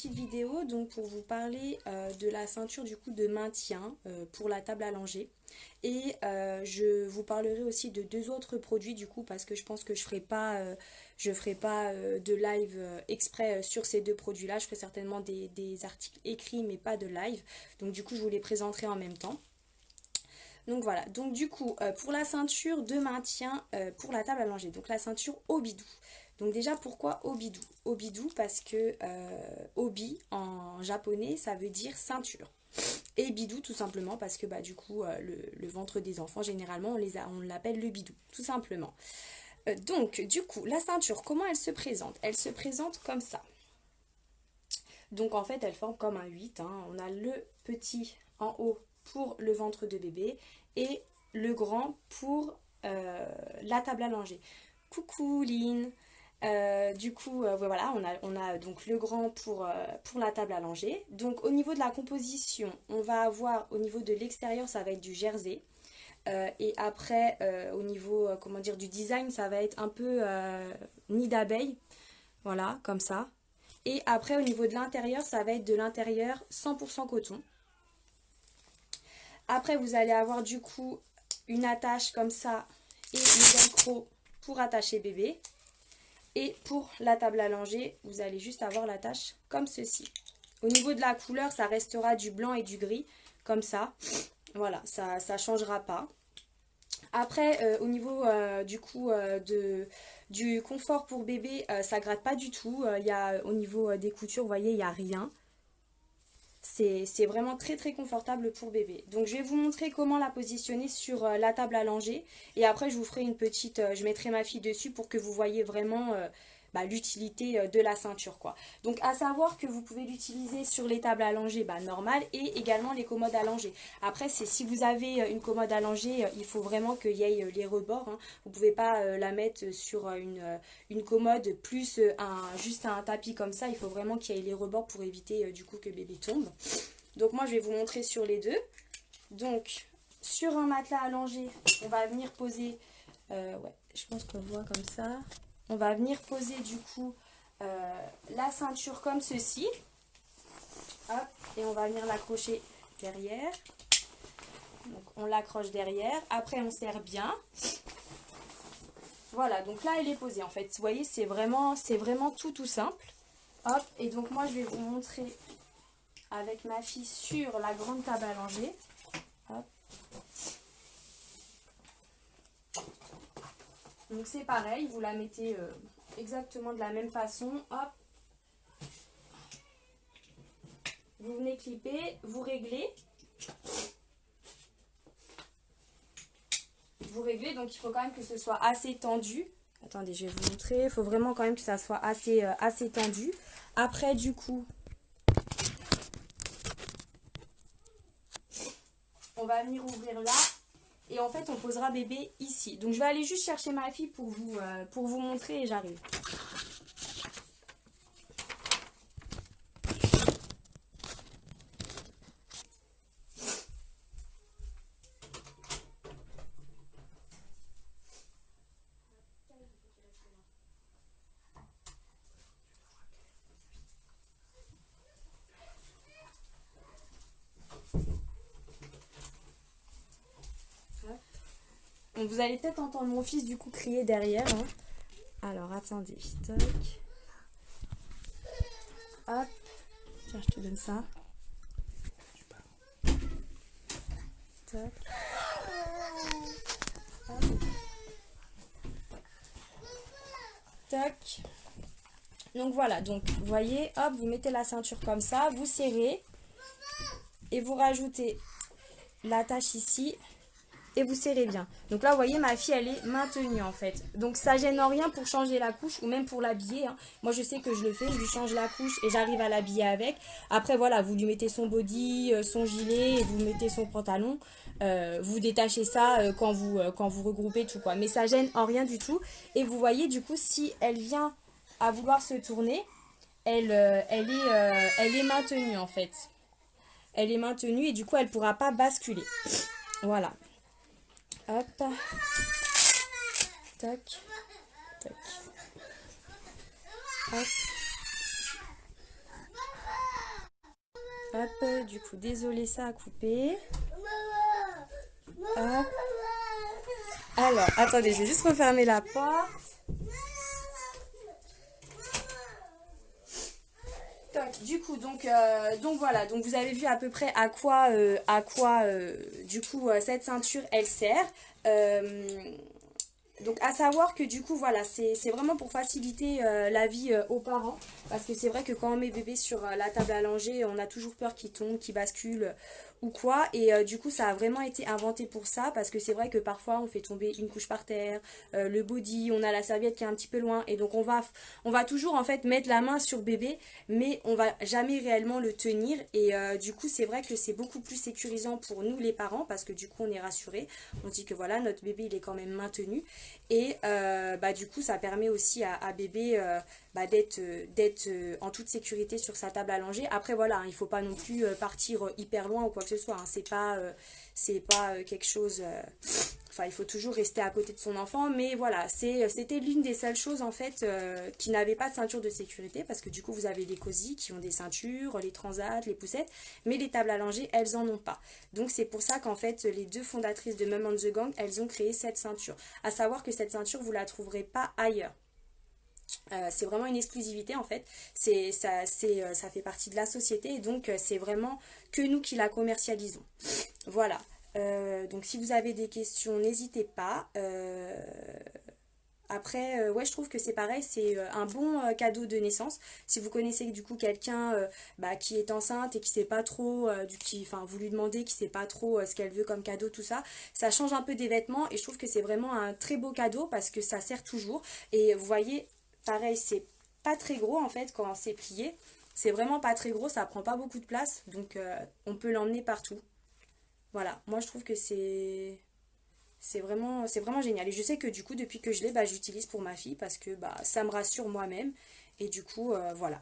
petite vidéo donc pour vous parler de la ceinture du coup de maintien pour la table à langer. Et je vous parlerai aussi de deux autres produits du coup parce que je pense que je ferai pas de live exprès sur ces deux produits là. Je ferai certainement des articles écrits mais pas de live. Donc du coup je vous les présenterai en même temps. Donc voilà, donc du coup pour la ceinture de maintien pour la table à langer, donc la ceinture Obidou. Donc déjà pourquoi Obidou? Obidou parce que Obi en japonais ça veut dire ceinture. Et bidou tout simplement parce que bah, du coup le ventre des enfants généralement on l'appelle le bidou tout simplement. Donc du coup la ceinture comment elle se présente? Elle se présente comme ça. Donc en fait elle forme comme un 8 hein. On a le petit en haut pour le ventre de bébé et le grand pour la table à langer. Coucou Lynn. Du coup, voilà, on a donc le grand pour la table à langer. Donc au niveau de la composition, on va avoir au niveau de l'extérieur, ça va être du jersey. Et après, au niveau comment dire, du design, ça va être un peu nid d'abeille. Voilà, comme ça. Et après, au niveau de l'intérieur, ça va être de l'intérieur 100% coton. Après, vous allez avoir du coup une attache comme ça et le velcro pour attacher bébé. Et pour la table à langer, vous allez juste avoir l'attache comme ceci. Au niveau de la couleur, ça restera du blanc et du gris, comme ça. Voilà, ça ne changera pas. Après, au niveau du coup du confort pour bébé, ça gratte pas du tout. Au niveau des coutures, vous voyez, il n'y a rien. C'est vraiment très très confortable pour bébé. Donc je vais vous montrer comment la positionner sur la table à langer. Et après je vous ferai une petite, je mettrai ma fille dessus pour que vous voyez vraiment l'utilité de la ceinture quoi. Donc à savoir que vous pouvez l'utiliser sur les tables à langer normales et également les commodes à langer. Après c'est si vous avez une commode à langer, il faut vraiment qu'il y ait les rebords. Hein. Vous ne pouvez pas la mettre sur une commode plus juste un tapis comme ça. Il faut vraiment qu'il y ait les rebords pour éviter du coup que bébé tombe. Donc moi je vais vous montrer sur les deux. Donc sur un matelas allongé, on va venir poser, ouais, je pense qu'on voit comme ça. On va venir poser du coup la ceinture comme ceci. Hop, et on va venir l'accrocher derrière. Donc on l'accroche derrière. Après on serre bien. Voilà, donc là elle est posée en fait. Vous voyez, c'est vraiment tout simple. Hop, et donc moi je vais vous montrer avec ma fille sur la grande table à langer. Hop. Donc c'est pareil, vous la mettez exactement de la même façon. Hop. Vous venez clipper, vous réglez. Vous réglez, donc il faut quand même que ce soit assez tendu. Attendez, je vais vous montrer. Il faut vraiment quand même que ça soit assez tendu. Après, du coup, on va venir ouvrir là. Et en fait, on posera bébé ici. Donc, je vais aller juste chercher ma fille pour vous montrer et j'arrive. Donc, vous allez peut-être entendre mon fils du coup crier derrière. Hein. Alors, attendez. Toc. Hop. Tiens, je te donne ça. Toc. Hop. Toc. Donc voilà, donc vous voyez, hop, vous mettez la ceinture comme ça, vous serrez et vous rajoutez l'attache ici et vous serrez bien. Donc là, vous voyez, ma fille, elle est maintenue en fait. Donc ça gêne en rien pour changer la couche ou même pour l'habiller. Hein. Moi, je sais que je le fais, je lui change la couche et j'arrive à l'habiller avec. Après, voilà, vous lui mettez son body, son gilet et vous mettez son pantalon. Vous détachez ça quand vous regroupez tout quoi. Mais ça gêne en rien du tout. Et vous voyez, du coup, si elle vient à vouloir se tourner, elle est maintenue en fait. Elle est maintenue et du coup, elle ne pourra pas basculer. Voilà. Hop. Tac. Tac. Hop. Hop, du coup, désolé, ça a coupé. Hop. Alors, attendez, je vais juste refermer la porte. Du coup, donc voilà, donc vous avez vu à peu près à quoi du coup, cette ceinture, elle sert. Euh, donc à savoir que du coup voilà c'est vraiment pour faciliter la vie aux parents parce que c'est vrai que quand on met bébé sur la table à langer on a toujours peur qu'il tombe, qu'il bascule ou quoi et du coup ça a vraiment été inventé pour ça parce que c'est vrai que parfois on fait tomber une couche par terre, le body, on a la serviette qui est un petit peu loin et donc on va toujours en fait mettre la main sur bébé mais on va jamais réellement le tenir et du coup c'est vrai que c'est beaucoup plus sécurisant pour nous les parents parce que du coup on est rassuré, on dit que voilà notre bébé il est quand même maintenu et du coup, ça permet aussi à bébé d'être en toute sécurité sur sa table à langer. Après, voilà, hein, il ne faut pas non plus partir hyper loin ou quoi que ce soit. Hein. C'est pas quelque chose... Enfin, il faut toujours rester à côté de son enfant. Mais voilà, c'était l'une des seules choses, en fait, qui n'avaient pas de ceinture de sécurité. Parce que du coup, vous avez les cosy qui ont des ceintures, les transats, les poussettes. Mais les tables à langer, elles en ont pas. Donc, c'est pour ça qu'en fait, les deux fondatrices de Mum and the Gang, elles ont créé cette ceinture. À savoir que cette ceinture, vous la trouverez pas ailleurs. C'est vraiment une exclusivité en fait, ça fait partie de la société et donc c'est vraiment que nous qui la commercialisons. Voilà, donc si vous avez des questions, n'hésitez pas. Après, ouais, je trouve que c'est pareil, c'est un bon cadeau de naissance. Si vous connaissez du coup quelqu'un qui est enceinte et qui sait pas trop, enfin, vous lui demandez qui sait pas trop ce qu'elle veut comme cadeau, tout ça, ça change un peu des vêtements et je trouve que c'est vraiment un très beau cadeau parce que ça sert toujours. Et vous voyez, pareil, c'est pas très gros en fait quand c'est plié. C'est vraiment pas très gros, ça prend pas beaucoup de place, donc on peut l'emmener partout. Voilà, moi je trouve que c'est vraiment génial. Et je sais que du coup, depuis que je l'ai, j'utilise pour ma fille parce que ça me rassure moi-même. Et du coup, voilà.